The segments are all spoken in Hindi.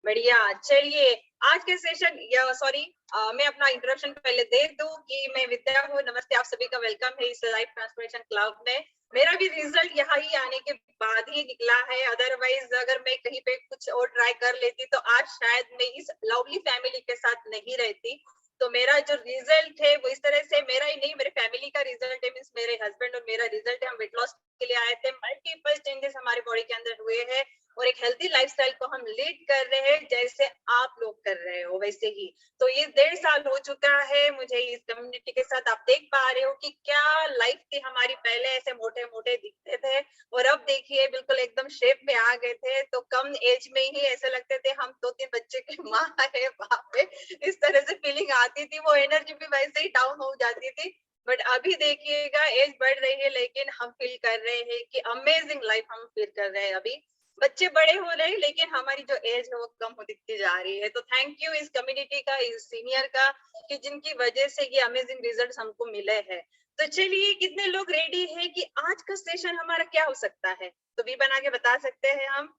बढ़िया। चलिए, आज के सेशन या सॉरी मैं अपना इंट्रोडक्शन पहले दे दूं कि मैं विद्या हूँ। नमस्ते, आप सभी का वेलकम है इस लाइफ ट्रांसफॉर्मेशन क्लब में। मेरा भी रिजल्ट यहाँ ही आने के बाद ही निकला है, अदरवाइज अगर मैं कहीं पे कुछ और ट्राई कर लेती तो आज शायद मैं इस लवली फैमिली के साथ नहीं रहती। तो मेरा जो रिजल्ट है वो इस तरह से मेरा ही नहीं, मेरे फैमिली का रिजल्ट है, मींस मेरे हस्बैंड और मेरा रिजल्ट है। हम वेट लॉस के लिए आए थे, मल्टीपल चेंजेस हमारे बॉडी के अंदर हुए हैं और एक हेल्थी लाइफस्टाइल को हम लीड कर रहे हैं जैसे आप लोग कर रहे हो वैसे ही। तो ये 1.5 साल हो चुका है मुझे इस कम्युनिटी के साथ। आप देख पा रहे हो कि क्या लाइफ थी हमारी, पहले ऐसे मोटे मोटे दिखते थे और अब देखिए बिल्कुल एकदम शेप में आ गए थे। तो कम एज में ही ऐसे लगते थे हम 2-3 बच्चे की माँ है, बाप रे, इस तरह से फीलिंग आती थी। वो एनर्जी भी वैसे ही डाउन हो जाती थी। बट अभी देखिएगा एज बढ़ रही है लेकिन हम फील कर रहे हैं कि अमेजिंग लाइफ हम फील कर रहे हैं। अभी बच्चे बड़े हो रहे हैं लेकिन हमारी जो एज है वो कम हो दिखती जा रही है। तो थैंक यू इस कम्युनिटी का, इस सीनियर का, कि जिनकी वजह से ये अमेजिंग रिजल्ट्स हमको मिले हैं। तो चलिए, कितने लोग रेडी है कि आज का सेशन हमारा क्या हो सकता है? तो भी बना के बता सकते हैं हम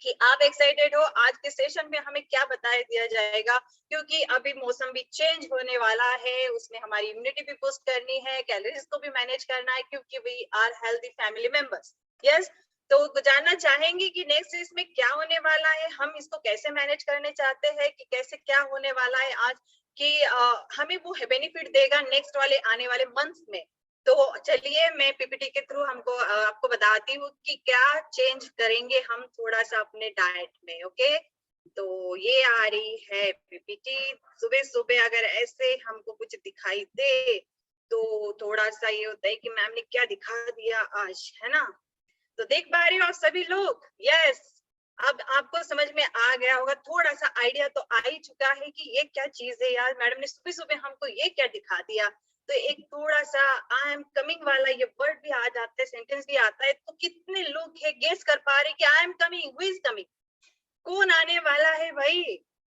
कि आप एक्साइटेड हो आज के सेशन में हमें क्या बताया दिया जाएगा, क्योंकि अभी मौसम भी चेंज होने वाला है, उसमें हमारी इम्यूनिटी भी बूस्ट करनी है, कैलोरीज को भी मैनेज करना है, क्योंकि we are healthy family members. Yes, तो जानना चाहेंगे कि नेक्स्ट इसमें क्या होने वाला है, हम इसको कैसे मैनेज करने चाहते हैं, कि कैसे क्या होने वाला है आज, कि हमें वो बेनिफिट देगा नेक्स्ट वाले आने वाले मंथ में। तो चलिए मैं पीपीटी के थ्रू आपको बताती हूँ कि क्या चेंज करेंगे हम थोड़ा सा अपने डाइट में। ओके, तो ये आ रही है पीपीटी। सुबह सुबह अगर ऐसे हमको कुछ दिखाई दे तो थोड़ा सा ये होता है कि मैम ने क्या दिखा दिया आज, है ना? तो देख पा रहे हो आप सभी लोग? यस, अब आपको समझ में आ गया होगा, थोड़ा सा आइडिया तो आ ही चुका है कि ये क्या चीज है यार, मैडम ने सुबह सुबह हमको ये क्या दिखा दिया। तो एक थोड़ा सा आई एम कमिंग वाला ये वर्ड भी आ जाता है, सेंटेंस भी आता है। तो कितने लोग है गेस कर पा रहे कि I am coming, who is coming, कौन आने वाला है भाई?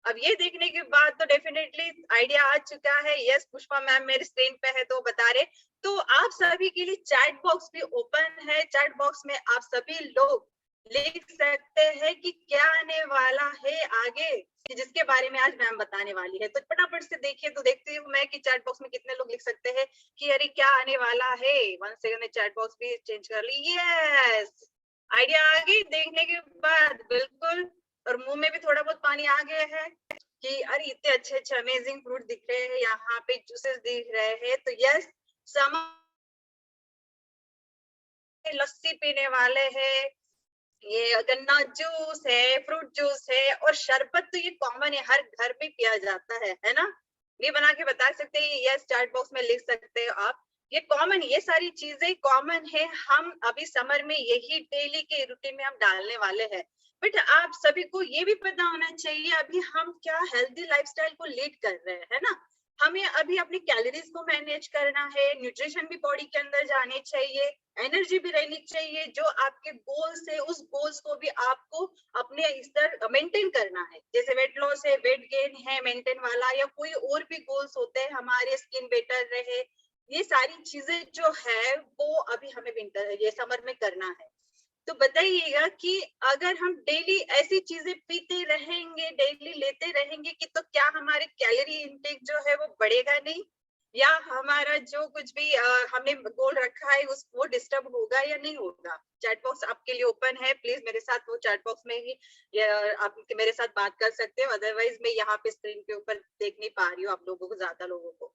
अब ये देखने के बाद तो डेफिनेटली आइडिया आ चुका है। यस, पुष्पा मैम मेरे स्क्रीन पे है तो बता रहे। तो आप सभी के लिए चैट बॉक्स भी ओपन है, चैट बॉक्स में आप सभी लोग लिख सकते हैं कि क्या आने वाला है आगे, कि जिसके बारे में आज मैम बताने वाली है। तो फटाफट से देखिए, तो देखती हूँ मैं कि चैट बॉक्स में कितने लोग लिख सकते हैं कि अरे क्या आने वाला है। 1 सेकंड में चैट बॉक्स भी चेंज कर ली। यस, आइडिया आ गई देखने के बाद, बिल्कुल। और मुंह में भी थोड़ा बहुत पानी आ गया है कि अरे इतने अच्छे अच्छे अमेजिंग फ्रूट दिख रहे हैं, यहाँ पे जूसेस दिख रहे हैं। तो यस, समर लस्सी पीने वाले हैं, ये गन्ना जूस है, फ्रूट जूस है, और शरबत तो ये कॉमन है, हर घर में पिया जाता है ना? ये बना के बता सकते हैं, यस चैट बॉक्स में लिख सकते हो आप। ये कॉमन, ये सारी चीजें कॉमन है, हम अभी समर में यही डेली के रूटीन में हम डालने वाले हैं। बट आप सभी को ये भी पता होना चाहिए अभी हम क्या हेल्दी लाइफस्टाइल को लीड कर रहे हैं, है ना? हमें अभी अपनी कैलोरीज को मैनेज करना है, न्यूट्रिशन भी बॉडी के अंदर जाने चाहिए, एनर्जी भी रहनी चाहिए। जो आपके गोल्स है उस गोल्स को भी आपको अपने स्तर मेंटेन करना है। जैसे वेट लॉस है, वेट गेन है मेंटेन वाला, या कोई और भी गोल्स होते हैं, हमारे स्किन बेटर रहे, ये सारी चीजें जो है वो अभी हमें विंटर ये समर में करना है। तो बताइएगा कि अगर हम डेली ऐसी चीजें पीते रहेंगे, डेली लेते रहेंगे, कि तो क्या हमारे कैलोरी इनटेक जो है वो बढ़ेगा नहीं, या हमारा जो कुछ भी हमने गोल रखा है उस वो डिस्टर्ब होगा या नहीं होगा? चैट बॉक्स आपके लिए ओपन है, प्लीज मेरे साथ वो चैट बॉक्स में ही आप मेरे साथ बात कर सकते हो, अदरवाइज मैं यहाँ पे स्क्रीन के ऊपर देख नहीं पा रही हूँ आप लोगों को, ज्यादा लोगों को।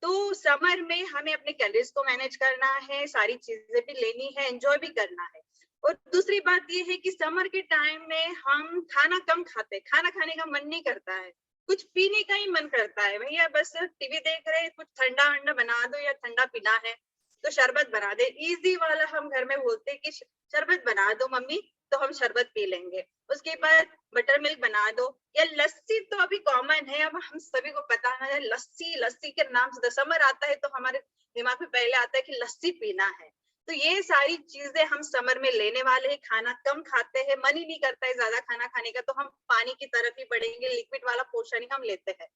तो समर में हमें अपने कैलोरीज को मैनेज करना है, सारी चीजें भी लेनी है, एंजॉय भी करना है। और दूसरी बात ये है कि समर के टाइम में हम खाना कम खाते हैं, खाना खाने का मन नहीं करता है, कुछ पीने का ही मन करता है। भैया बस टीवी देख रहे हैं, कुछ ठंडा अंडा बना दो या ठंडा पीना है तो शरबत बना दे, इजी वाला हम घर में बोलते हैं कि शरबत बना दो मम्मी, तो हम शरबत पी लेंगे। उसके बाद बटर मिल्क बना दो, या लस्सी तो अभी कॉमन है, अब हम सभी को पता है लस्सी, लस्सी के नाम से समर आता है तो हमारे दिमाग में पहले आता है कि लस्सी पीना है। तो ये सारी चीजें हम समर में लेने वाले हैं। खाना कम खाते हैं, मन ही नहीं करता है ज्यादा खाना खाने का, तो हम पानी की तरफ ही बढ़ेंगे, लिक्विड वाला पोर्शन ही हम लेते हैं।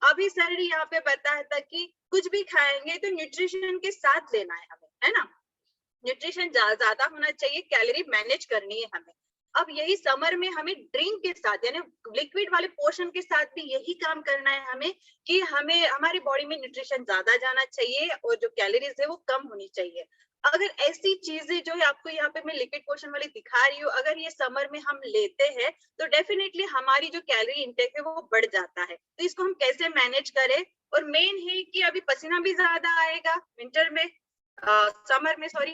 अभी सर यहाँ पे बताया था कि कुछ भी खाएंगे तो न्यूट्रिशन के साथ लेना है हमें, है ना? न्यूट्रिशन ज्यादा होना चाहिए, कैलोरी मैनेज करनी है हमें। अब यही समर में हमें ड्रिंक के साथ यानी लिक्विड वाले पोर्शन के साथ भी यही काम करना है हमें, कि हमें हमारी बॉडी में न्यूट्रिशन ज्यादा जाना चाहिए और जो कैलोरीज है वो कम होनी चाहिए। अगर ऐसी चीजें जो है आपको यहाँ पे मैं लिक्विड पोर्शन वाली दिखा रही हूँ, अगर ये समर में हम लेते हैं तो डेफिनेटली हमारी जो कैलोरी इंटेक है वो बढ़ जाता है। तो इसको हम कैसे मैनेज करें, और मेन है कि अभी पसीना भी ज्यादा आएगा विंटर में, समर में सॉरी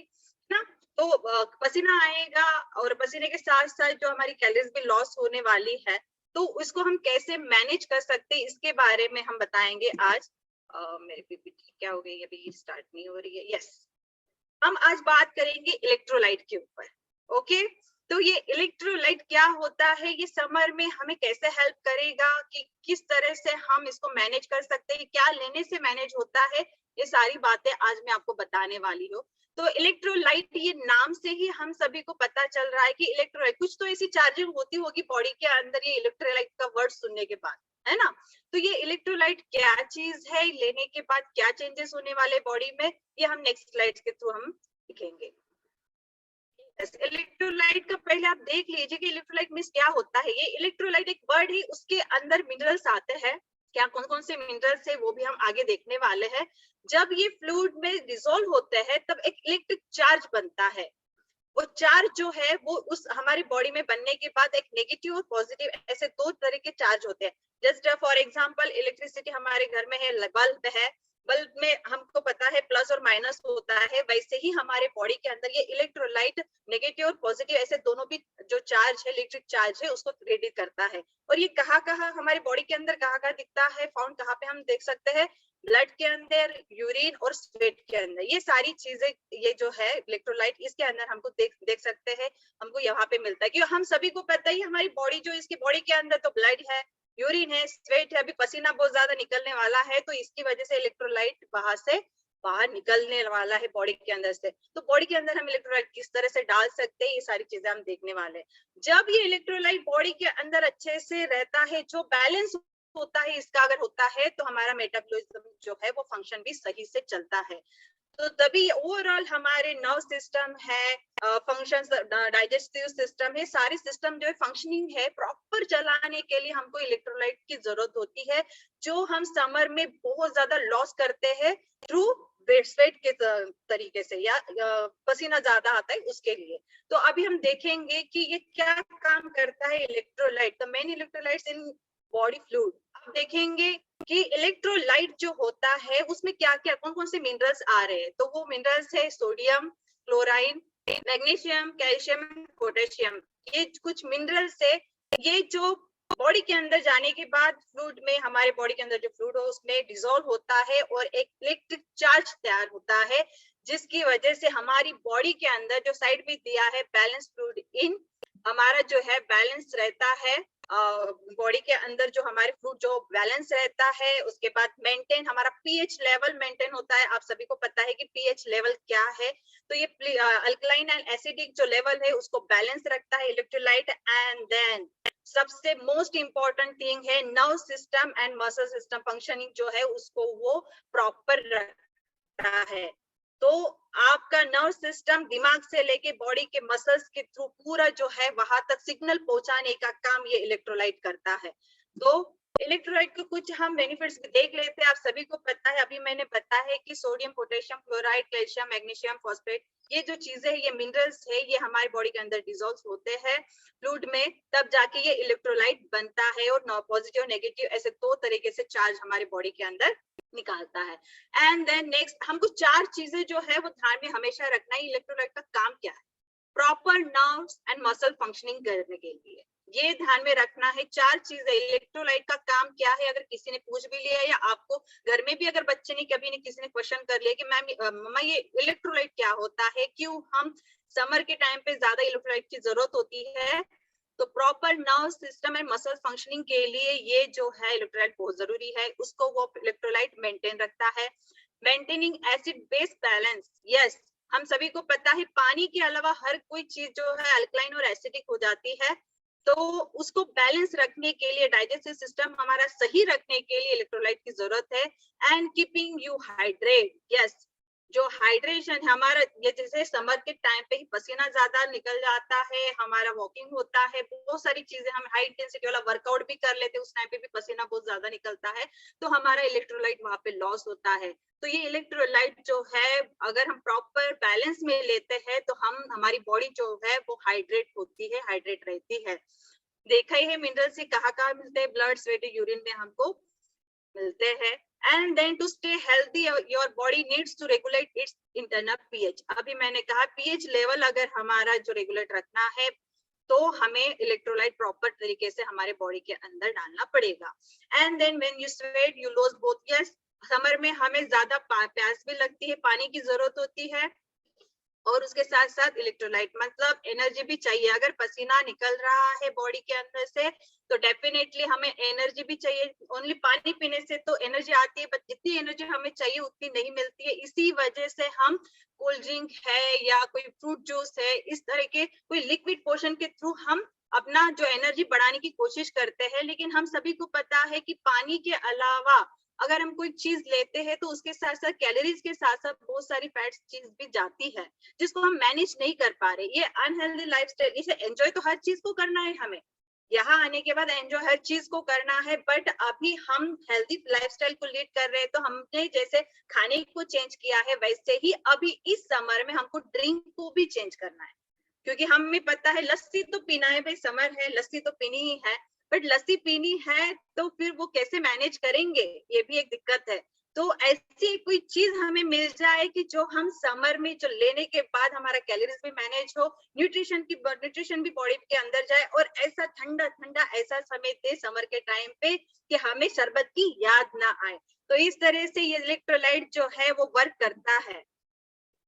ना, तो पसीना आएगा और पसीने के साथ साथ जो हमारी कैलोरीज भी लॉस होने वाली है, तो उसको हम कैसे मैनेज कर सकते हैं इसके बारे में हम बताएंगे आज। मेरी पीपीटी क्या हो गई, अभी स्टार्ट नहीं हो रही है। यस, हम आज बात करेंगे इलेक्ट्रोलाइट के ऊपर। ओके, तो ये इलेक्ट्रोलाइट क्या होता है, ये समर में हमें कैसे हेल्प करेगा, कि किस तरह से हम इसको मैनेज कर सकते हैं, क्या लेने से मैनेज होता है, ये सारी बातें आज मैं आपको बताने वाली हूँ। तो इलेक्ट्रोलाइट, ये नाम से ही हम सभी को पता चल रहा है कि इलेक्ट्रोलाइट, कुछ तो ऐसी चार्जिंग होती होगी बॉडी के अंदर ये इलेक्ट्रोलाइट का वर्ड सुनने के बाद, है ना। तो ये इलेक्ट्रोलाइट क्या चीज है, लेने के बाद क्या चेंजेस होने वाले बॉडी में, ये हम नेक्स्ट स्लाइड के थ्रू हम दिखेंगे। इलेक्ट्रोलाइट का पहले आप देख लीजिए कि इलेक्ट्रोलाइट मींस क्या होता है। ये इलेक्ट्रोलाइट एक वर्ड है, उसके अंदर मिनरल्स आते हैं। क्या कौन कौन से मिनरल्स है वो भी हम आगे देखने वाले हैं। जब ये फ्लूइड में डिसॉल्व होते हैं तब एक इलेक्ट्रिक चार्ज बनता है। वो चार्ज जो है वो उस हमारी बॉडी में बनने के बाद एक नेगेटिव और पॉजिटिव, ऐसे दो तरह के चार्ज होते हैं। जस्ट फॉर एग्जांपल, इलेक्ट्रिसिटी हमारे घर में है, बल्ब है, बल्ब में हमको पता है प्लस और माइनस होता है, वैसे ही हमारे बॉडी के अंदर ये इलेक्ट्रोलाइट नेगेटिव और पॉजिटिव ऐसे दोनों भी जो चार्ज है, इलेक्ट्रिक चार्ज है, उसको क्रिएट करता है। और ये कहाँ कहाँ हमारी बॉडी के अंदर कहाँ कहाँ दिखता है, फाउंड कहाँ पे हम देख सकते हैं, ब्लड के अंदर, यूरिन और स्वेट के अंदर। ये सारी चीजें, ये जो है इलेक्ट्रोलाइट, इसके अंदर हमको देख सकते हैं, हमको यहाँ पे मिलता है। क्योंकि हम सभी को पता ही हमारी बॉडी जो, इसकी बॉडी के अंदर तो ब्लड है, यूरिन है, स्वेट है, अभी पसीना बहुत ज्यादा निकलने वाला है, तो इसकी वजह से इलेक्ट्रोलाइट बाहर निकलने वाला है बॉडी के अंदर से। तो बॉडी के अंदर हम इलेक्ट्रोलाइट किस तरह से डाल सकते हैं, ये सारी चीजें हम देखने वाले हैं। जब ये इलेक्ट्रोलाइट बॉडी के अंदर अच्छे से रहता है, जो बैलेंस होता है इसका अगर होता है, तो हमारा मेटाबॉलिज्म जो है वो फंक्शन भी सही से चलता है। तो तभी ओवरऑल हमारे नर्व सिस्टम है, फंक्शंस, डाइजेस्टिव सिस्टम है, सारे सिस्टम जो है फंक्शनिंग है प्रॉपर चलाने के लिए हमको इलेक्ट्रोलाइट की जरूरत होती है, जो हम समर में बहुत ज्यादा लॉस करते हैं थ्रू स्वेट के तरीके से, या पसीना ज्यादा आता है उसके लिए। तो अभी हम देखेंगे कि ये क्या काम करता है electrolyte. The main electrolytes in body fluid. अब देखेंगे कि इलेक्ट्रोलाइट जो होता है उसमें क्या क्या कौन कौन से मिनरल्स आ रहे हैं। तो वो मिनरल्स है sodium, chlorine, magnesium, calcium, potassium. ये कुछ मिनरल्स है, ये जो बॉडी के अंदर जाने के बाद फ्लूइड में, हमारे बॉडी के अंदर जो फ्लूइड हो उसमें डिसॉल्व होता है और एक इलेक्ट्रिक चार्ज तैयार होता है, जिसकी वजह से हमारी बॉडी के अंदर जो साइड में दिया है बैलेंस फ्लूइड इन, हमारा जो है बैलेंस रहता है। बॉडी के अंदर जो हमारे फ्लूइड जो बैलेंस रहता है, उसके बाद मेंटेन, हमारा पीएच लेवल मेंटेन होता है। आप सभी को पता है कि पीएच लेवल क्या है। तो ये अल्कलाइन एंड एसिडिक जो लेवल है उसको बैलेंस रखता है इलेक्ट्रोलाइट। एंड देन सबसे मोस्ट इंपॉर्टेंट थिंग है nerve system and muscle system functioning जो है उसको वो प्रॉपर रखता है। तो आपका नर्व सिस्टम दिमाग से लेके बॉडी के मसल्स के थ्रू पूरा जो है वहां तक सिग्नल पहुंचाने का काम ये इलेक्ट्रोलाइट करता है। तो इलेक्ट्रोलाइट के कुछ हम बेनिफिट्स देख लेते हैं। आप सभी को पता है, अभी मैंने बताया है कि sodium, potassium, chloride, calcium, magnesium, phosphate, ये जो चीजें है, ये मिनरल्स है, ये हमारे बॉडी के अंदर डिसॉल्व होते हैं फ्लूइड में, तब जाके ये इलेक्ट्रोलाइट बनता है। और पॉजिटिव नेगेटिव ऐसे दो तरीके से चार्ज हमारे बॉडी के अंदर निकालता है। एंड देन नेक्स्ट हमको चार चीजें जो है वो ध्यान में हमेशा रखना है, इलेक्ट्रोलाइट का काम क्या है। Proper nerves and muscle functioning करने के लिए ये ध्यान में रखना है। चार चीजें इलेक्ट्रोलाइट का काम क्या है, अगर किसी ने पूछ भी लिया या आपको घर में भी अगर बच्चे ने कभी ने किसी ने क्वेश्चन कर लिया कि मैम मम्मा ये इलेक्ट्रोलाइट क्या होता है, क्यों हम समर के टाइम पे ज्यादा इलेक्ट्रोलाइट की जरूरत होती है, तो proper nerve system and muscle functioning के लिए ये जो है इलेक्ट्रोलाइट बहुत जरूरी है। उसको वो इलेक्ट्रोलाइट मेंटेन रखता है। Maintaining acid base balance, yes, हम सभी को पता है पानी के अलावा हर कोई चीज जो है अल्कलाइन और एसिडिक हो जाती है, तो उसको बैलेंस रखने के लिए, डाइजेस्टिव सिस्टम हमारा सही रखने के लिए इलेक्ट्रोलाइट की जरूरत है। And keeping you hydrate, yes, जो हाइड्रेशन है हमारा, ये जैसे समर के टाइम पे ही पसीना ज्यादा निकल जाता है, हमारा वॉकिंग होता है, बहुत सारी चीजें, हम हाई इंटेंसिटी वाला वर्कआउट भी कर लेते हैं, उस टाइम पे भी पसीना बहुत ज्यादा निकलता है, तो हमारा इलेक्ट्रोलाइट वहां पे लॉस होता है। तो ये इलेक्ट्रोलाइट जो है अगर हम प्रॉपर बैलेंस में लेते हैं तो हम, हमारी बॉडी जो है वो हाइड्रेट होती है, हाइड्रेट रहती है। देखा ही है मिनरल्स ही कहाँ कहाँ मिलते हैं, ब्लड, स्वेट, यूरिन में हमको मिलते हैं। And then to stay healthy your body needs to regulate its internal pH. अभी मैंने कहा पीएच लेवल अगर हमारा जो रेगुलेट रखना है तो हमें इलेक्ट्रोलाइट प्रॉपर तरीके से हमारे बॉडी के अंदर डालना पड़ेगा। And then when you sweat you loss both. Yes, summer में हमें ज्यादा प्यास भी लगती है, पानी की जरूरत होती है, और उसके साथ साथ इलेक्ट्रोलाइट मतलब एनर्जी भी चाहिए। अगर पसीना निकल रहा है बॉडी के अंदर से तो डेफिनेटली हमें एनर्जी भी चाहिए। ओनली पानी पीने से तो एनर्जी आती है, बट जितनी एनर्जी हमें चाहिए उतनी नहीं मिलती है। इसी वजह से हम कोल्ड ड्रिंक है या कोई फ्रूट जूस है, इस तरह के कोई लिक्विड पोर्शन के थ्रू हम अपना जो एनर्जी बढ़ाने की कोशिश करते हैं। लेकिन हम सभी को पता है कि पानी के अलावा अगर हम कोई चीज लेते हैं तो उसके साथ साथ कैलोरीज के साथ साथ बहुत सारी फैट्स चीज भी जाती है, जिसको हम मैनेज नहीं कर पा रहे। ये अनहेल्दी लाइफस्टाइल, इसे एंजॉय तो हर चीज को करना है हमें, यहाँ आने के बाद एंजॉय हर चीज को करना है, बट अभी हम हेल्दी लाइफस्टाइल को लीड कर रहे हैं। तो हमने जैसे खाने को चेंज किया है वैसे ही अभी इस समर में हमको ड्रिंक को भी चेंज करना है। क्योंकि हमें पता है लस्सी तो पीना है भाई, समर है, लस्सी तो पीनी ही है, बट लस्सी पीनी है तो फिर वो कैसे मैनेज करेंगे, ये भी एक दिक्कत है। तो ऐसी कोई चीज हमें मिल जाए कि जो हम समर में जो लेने के बाद हमारा कैलोरीज भी मैनेज हो, न्यूट्रिशन भी बॉडी के अंदर जाए, और ऐसा ठंडा ठंडा ऐसा समय दे समर के टाइम पे कि हमें शरबत की याद ना आए। तो इस तरह से ये इलेक्ट्रोलाइट जो है वो वर्क करता है।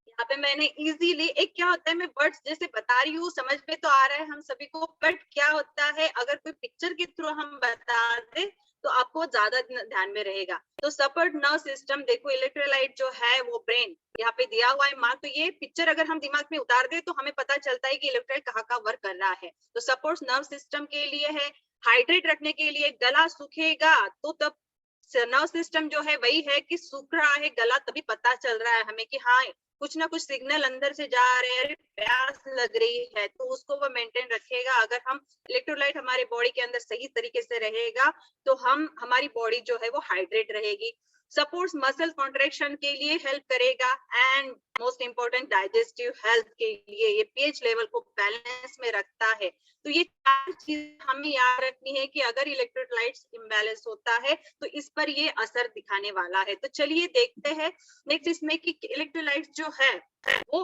यहाँ पे मैंने इजीली, एक क्या होता है, मैं वर्ड्स जैसे बता रही हूँ, समझ में तो आ रहा है हम सभी को, बट क्या होता है अगर कोई पिक्चर के थ्रू हम बता दे तो आपको ज्यादा ध्यान में रहेगा। तो सपोर्ट नर्व सिस्टम, देखो इलेक्ट्रोलाइट जो है वो ब्रेन यहाँ पे दिया हुआ है मार्क, तो ये पिक्चर अगर हम दिमाग में उतार दे तो हमें पता चलता है कि इलेक्ट्रोलाइट कहाँ का वर्क कर रहा है। तो सपोर्ट नर्व सिस्टम के लिए है, हाइड्रेट रखने के लिए, गला सूखेगा तो तब नर्व सिस्टम जो है वही है कि सूख रहा है गला, तभी पता चल रहा है हमें कि हाँ कुछ ना कुछ सिग्नल अंदर से जा रहे हैं, प्यास लग रही है, तो उसको वो मेंटेन रखेगा। अगर हम इलेक्ट्रोलाइट हमारे बॉडी के अंदर सही तरीके से रहेगा तो हम, हमारी बॉडी जो है वो हाइड्रेट रहेगी। सपोर्ट्स मसल कॉन्ट्रेक्शन के लिए हेल्प करेगा, and most important digestive health के लिए ये पीएच लेवल को बैलेंस में रखता है। तो ये चार चीज हमें याद रखनी है कि अगर इलेक्ट्रोलाइट्स इम्बैलेंस होता है तो इस पर ये असर दिखाने वाला है। तो चलिए देखते हैं नेक्स्ट इसमें कि इलेक्ट्रोलाइट्स जो है वो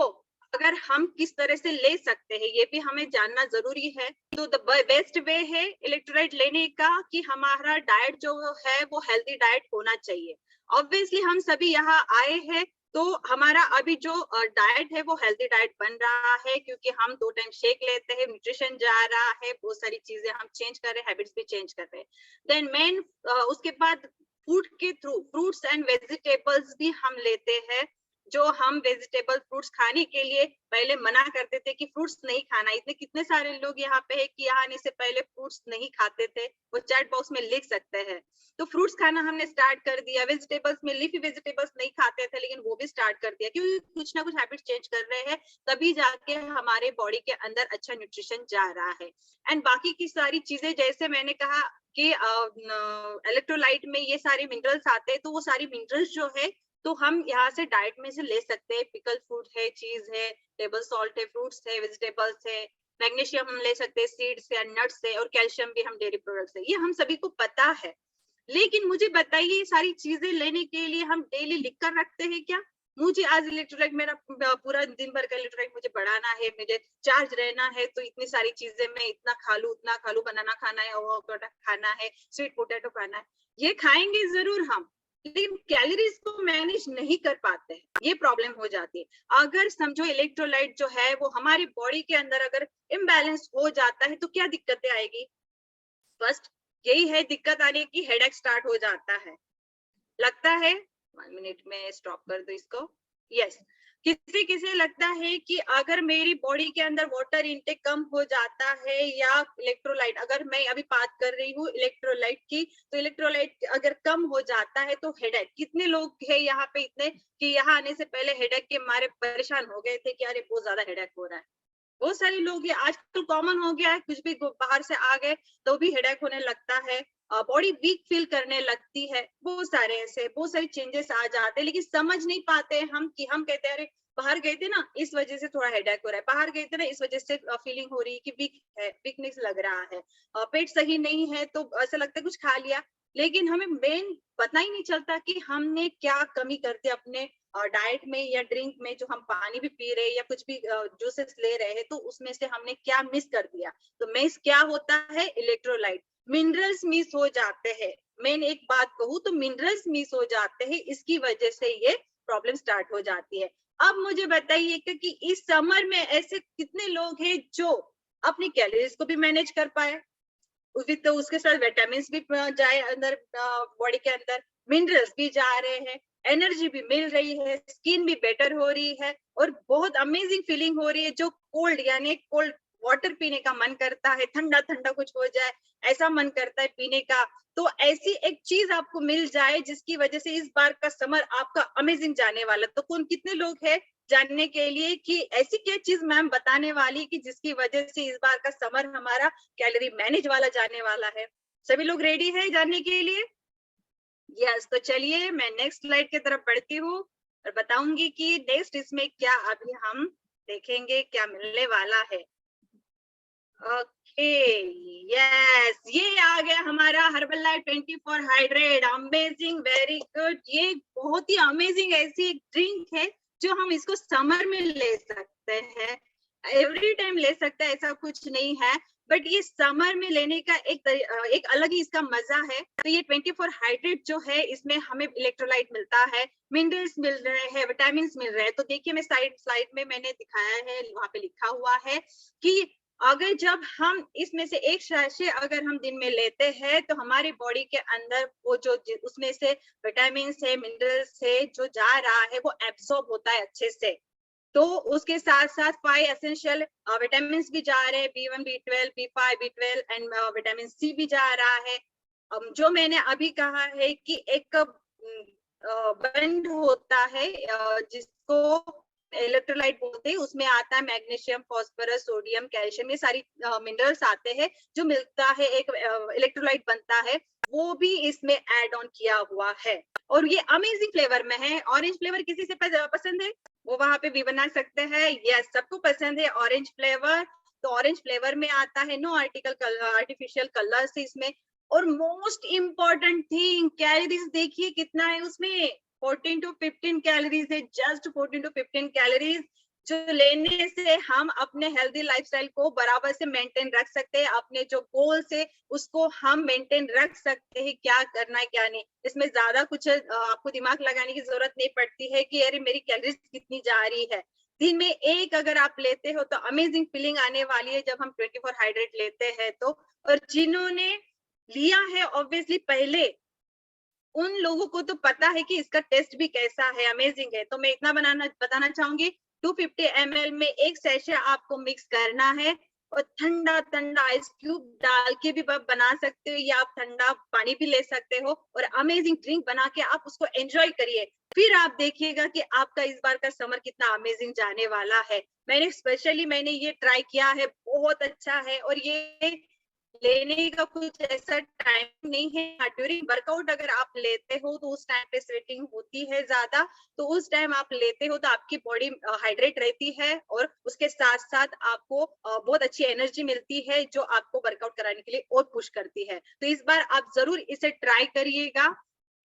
अगर हम किस तरह से ले सकते हैं, ये भी हमें जानना जरूरी है। तो द बेस्ट वे है इलेक्ट्रोलाइट लेने का कि हमारा डाइट जो है वो हेल्दी डाइट होना चाहिए। ऑब्वियसली हम सभी यहाँ आए हैं तो हमारा अभी जो डाइट है वो हेल्दी डाइट बन रहा है, क्योंकि हम 2 टाइम शेक लेते हैं, न्यूट्रिशन जा रहा है, बहुत सारी चीजें हम चेंज कर रहे हैं, हैबिट्स भी चेंज कर रहे हैं। देन मेन उसके बाद फूड के थ्रू फ्रूट्स एंड वेजिटेबल्स भी हम लेते हैं। जो हम वेजिटेबल फ्रूट्स खाने के लिए पहले मना करते थे कि फ्रूट्स नहीं खाना, इतने कितने सारे लोग यहाँ पे है कि यहाँ आने से पहले फ्रूट्स नहीं खाते थे, वो चैट बॉक्स में लिख सकते हैं। तो फ्रूट्स खाना हमने स्टार्ट कर दिया, वेजिटेबल्स में लीफी वेजिटेबल्स नहीं खाते थे लेकिन वो भी स्टार्ट कर दिया, क्योंकि कुछ ना कुछ हैबिट चेंज कर रहे हैं, तभी जाके हमारे बॉडी के अंदर अच्छा न्यूट्रिशन जा रहा है। एंड बाकी की सारी चीजें जैसे मैंने कहा कि इलेक्ट्रोलाइट में ये सारे मिनरल्स आते हैं, तो वो सारी मिनरल्स जो है तो हम यहाँ से डाइट में से ले सकते हैं। पिकल फूड है, चीज है, टेबल सॉल्ट है, फ्रूट्स है, वेजिटेबल्स है, मैग्नीशियम हम ले सकते हैं सीड्स से, नट्स से, और कैल्शियम भी हम डेयरी प्रोडक्ट्स से, ये हम सभी को पता है। लेकिन मुझे बताइए ये सारी चीजें लेने के लिए हम डेली लिख कर रखते हैं क्या? मुझे आज इलेक्ट्रोलाइट, मेरा पूरा दिन भर का इलेक्ट्रोलाइट मुझे बढ़ाना है, मुझे चार्ज रहना है, तो इतनी सारी चीजें मैं इतना खा लूं उतना खा लूं, बनाना खाना है, अवोकाडो खाना है, स्वीट पोटैटो खाना है, ये खाएंगे जरूर हम, लेकिन कैलोरीज को मैनेज नहीं कर पाते हैं, ये प्रॉब्लम हो जाती है। अगर समझो इलेक्ट्रोलाइट जो है वो हमारी बॉडी के अंदर अगर इम्बैलेंस हो जाता है तो क्या दिक्कतें आएगी? फर्स्ट यही है दिक्कत आने की, हेडेक स्टार्ट हो जाता है, लगता है। 1 मिनट में स्टॉप कर दो इसको। यस, किसी किसी लगता है कि अगर मेरी बॉडी के अंदर वाटर इंटेक कम हो जाता है या इलेक्ट्रोलाइट, अगर मैं अभी बात कर रही हूँ इलेक्ट्रोलाइट की, तो इलेक्ट्रोलाइट अगर कम हो जाता है तो हेडेक, कितने लोग है यहाँ पे इतने कि यहाँ आने से पहले हेडेक के मारे परेशान हो गए थे कि अरे बहुत ज्यादा हेडेक हो रहा है। बहुत सारे लोग ये आजकल कॉमन हो गया है, कुछ भी बाहर से आ गए तो भी हेडेक होने लगता है, बॉडी वीक फील करने लगती है, बहुत सारे ऐसे बहुत सारे चेंजेस आ जाते हैं, लेकिन समझ नहीं पाते हम कि हम कहते हैं अरे बाहर गए थे ना इस वजह से थोड़ा हेडेक हो रहा है, बाहर गए थे ना इस वजह से फीलिंग हो रही है कि वीक है, वीकनेस लग रहा है, पेट सही नहीं है तो ऐसा लगता है कुछ खा लिया, लेकिन हमें मेन पता ही नहीं चलता कि हमने क्या कमी करते अपने डाइट में या ड्रिंक में, जो हम पानी भी पी रहे हैं या कुछ भी जूसेस ले रहे हैं तो उसमें से हमने क्या मिस कर दिया। तो मिस क्या होता है, इलेक्ट्रोलाइट, मिनरल्स मिस हो जाते हैं। मैं एक बात कहूँ तो मिनरल्स मिस हो जाते हैं, इसकी वजह से ये प्रॉब्लम स्टार्ट हो जाती है। अब मुझे बताइए कि इस समर में ऐसे कितने लोग हैं जो अपनी कैलोरीज को भी मैनेज कर पाए, तो उसके साथ विटामिन भी जाए अंदर बॉडी के अंदर, मिनरल्स भी जा रहे हैं, एनर्जी भी मिल रही है, स्किन भी बेटर हो रही है और बहुत अमेजिंग फीलिंग हो रही है। जो कोल्ड यानी कोल्ड वाटर पीने का मन करता है, ठंडा ठंडा कुछ हो जाए ऐसा मन करता है पीने का, तो ऐसी एक चीज आपको मिल जाए जिसकी वजह से इस बार का समर आपका अमेजिंग जाने वाला। तो कौन कितने लोग हैं जानने के लिए कि ऐसी क्या चीज मैम बताने वाली कि जिसकी वजह से इस बार का समर हमारा कैलोरी मैनेज वाला जाने वाला है? सभी लोग रेडी है जानने के लिए? यस, तो चलिए मैं नेक्स्ट स्लाइड की तरफ बढ़ती हूँ और बताऊंगी कि नेक्स्ट इसमें क्या अभी हम देखेंगे क्या मिलने वाला है। ओके, यस, ये आ गया हमारा herbal life 24 hydrate, amazing, very good. ये बहुत ही अमेजिंग ऐसी एक ड्रिंक है जो हम इसको समर में ले सकते हैं, एवरी टाइम ले सकते हैं, ऐसा कुछ नहीं है, बट ये समर में लेने का एक अलग ही इसका मजा है। तो ये 24 हाइड्रेट जो है इसमें हमें इलेक्ट्रोलाइट मिलता है, मिनरल्स मिल रहे हैं, विटामिन मिल रहे हैं। तो देखिए मैं स्लाइड में मैंने दिखाया है, वहां पे लिखा हुआ है कि अगर जब हम इसमें से एक सैशे अगर हम दिन में लेते हैं तो हमारी बॉडी के अंदर वो जो उसमें से विटामिन है, मिनरल्स है, जो जा रहा है वो एब्सॉर्ब होता है अच्छे से। तो उसके साथ साथ 5 एसेंशियल विटामिन भी जा रहे हैं, B1, B12, B5, B12 and vitamin C भी जा रहा है। जो मैंने अभी कहा है कि एक बंड होता है जिसको इलेक्ट्रोलाइट बोलते हैं, उसमें आता है मैग्नीशियम, फास्फोरस, सोडियम, कैल्शियम, ये सारी मिनरल्स आते हैं जो मिलता है, एक इलेक्ट्रोलाइट बनता है, वो भी इसमें ऐड ऑन किया हुआ है और ये अमेजिंग फ्लेवर में है। ऑरेंज फ्लेवर किसी से पसंद है वो वहां पे भी बना सकते हैं। यस, सबको पसंद है ऑरेंज फ्लेवर। तो ऑरेंज फ्लेवर में आता है, नो आर्टिफिशियल कलर्स इसमें। और मोस्ट इम्पोर्टेंट थिंग, कैलोरीज देखिए कितना है उसमें, 14 to 15 कैलोरीज है, जस्ट 14 to 15 कैलोरीज, जो लेने से हम अपने हेल्दी लाइफस्टाइल को बराबर से मेंटेन रख सकते हैं, अपने जो गोल्स है उसको हम मेंटेन रख सकते हैं, क्या करना है क्या नहीं। इसमें ज्यादा कुछ आपको दिमाग लगाने की जरूरत नहीं पड़ती है कि अरे मेरी कैलोरीज कितनी जा रही है। दिन में एक अगर आप लेते हो तो अमेजिंग फीलिंग आने वाली है जब हम 24 हाइड्रेट लेते हैं तो। और जिन्होंने लिया है ऑब्वियसली पहले, उन लोगों को तो पता है कि इसका टेस्ट भी कैसा है, अमेजिंग है। तो मैं इतना बताना चाहूंगी, 250 ml में एक सैशे आपको मिक्स करना है और ठंडा ठंडा आइस क्यूब डाल के भी आप बना सकते हो या आप ठंडा पानी भी ले सकते हो और अमेजिंग ड्रिंक बना के आप उसको एंजॉय करिए। फिर आप देखिएगा कि आपका इस बार का समर कितना अमेजिंग जाने वाला है। मैंने ये ट्राई किया है, बहुत अच्छा है। और ये लेने का कुछ ऐसा टाइम नहीं है, ड्यूरिंग वर्कआउट अगर आप लेते हो तो उस टाइम पे स्वेटिंग होती है ज्यादा, तो उस टाइम आप लेते हो तो आपकी बॉडी हाइड्रेट रहती है और उसके साथ साथ आपको बहुत अच्छी एनर्जी मिलती है जो आपको वर्कआउट कराने के लिए और पुश करती है। तो इस बार आप जरूर इसे ट्राई करिएगा,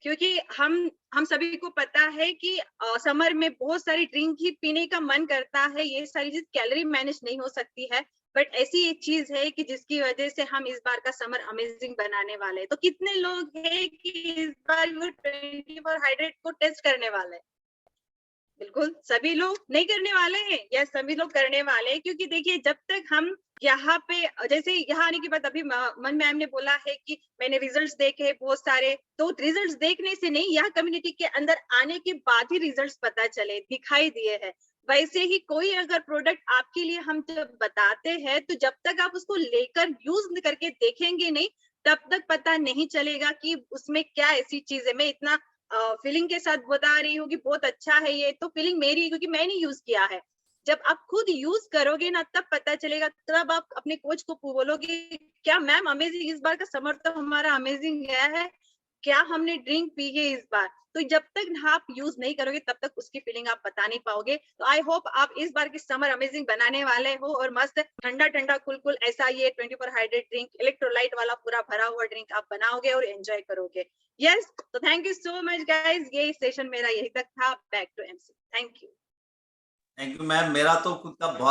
क्योंकि हम सभी को पता है कि समर में बहुत सारी ड्रिंक ही पीने का मन करता है, ये सारी चीज कैलोरी मैनेज नहीं हो सकती है, बट ऐसी एक चीज है कि जिसकी वजह से हम इस बार का समर अमेजिंग बनाने वाले हैं। तो कितने लोग हैं कि इस बार वो 24 हाइड्रेट को टेस्ट करने वाले हैं? बिल्कुल सभी लोग नहीं करने वाले हैं या सभी लोग करने वाले हैं, क्योंकि देखिए जब तक हम यहाँ पे, जैसे यहाँ आने के बाद अभी मन मैम ने बोला है कि मैंने रिजल्ट्स देखे हैं बहुत सारे, तो रिजल्ट्स देखने से नहीं, यहाँ कम्युनिटी के अंदर आने के बाद ही रिजल्ट्स पता चले, दिखाई दिए हैं। वैसे ही कोई अगर प्रोडक्ट आपके लिए हम जब बताते हैं तो जब तक आप उसको लेकर यूज करके देखेंगे नहीं तब तक पता नहीं चलेगा कि उसमें क्या ऐसी चीज है। मैं इतना फीलिंग के साथ बता रही हूँ कि बहुत अच्छा है ये, तो फीलिंग मेरी है क्योंकि मैंने यूज किया है। जब आप खुद यूज करोगे ना तब पता चलेगा, तब आप अपने कोच को बोलोगे क्या मैम अमेजिंग, इस बार का समर तो हमारा अमेजिंग गया है, क्या हमने ड्रिंक पी है इस बार। तो जब तक आप यूज नहीं करोगे तब तक उसकी फीलिंग आप बता नहीं पाओगे। तो आई होप आप इस बार की समर अमेजिंग बनाने वाले हो और मस्त ठंडा ठंडा कुल कुल ऐसा ये 24 हाइड्रेट ड्रिंक, इलेक्ट्रोलाइट वाला पूरा भरा हुआ ड्रिंक आप बनाओगे और एंजॉय करोगे। यस, तो thank you so much guys, ये सेशन मेरा यही तक था। Back to MC. Thank you. Thank you ma'am. मेरा तो खुद का बहुत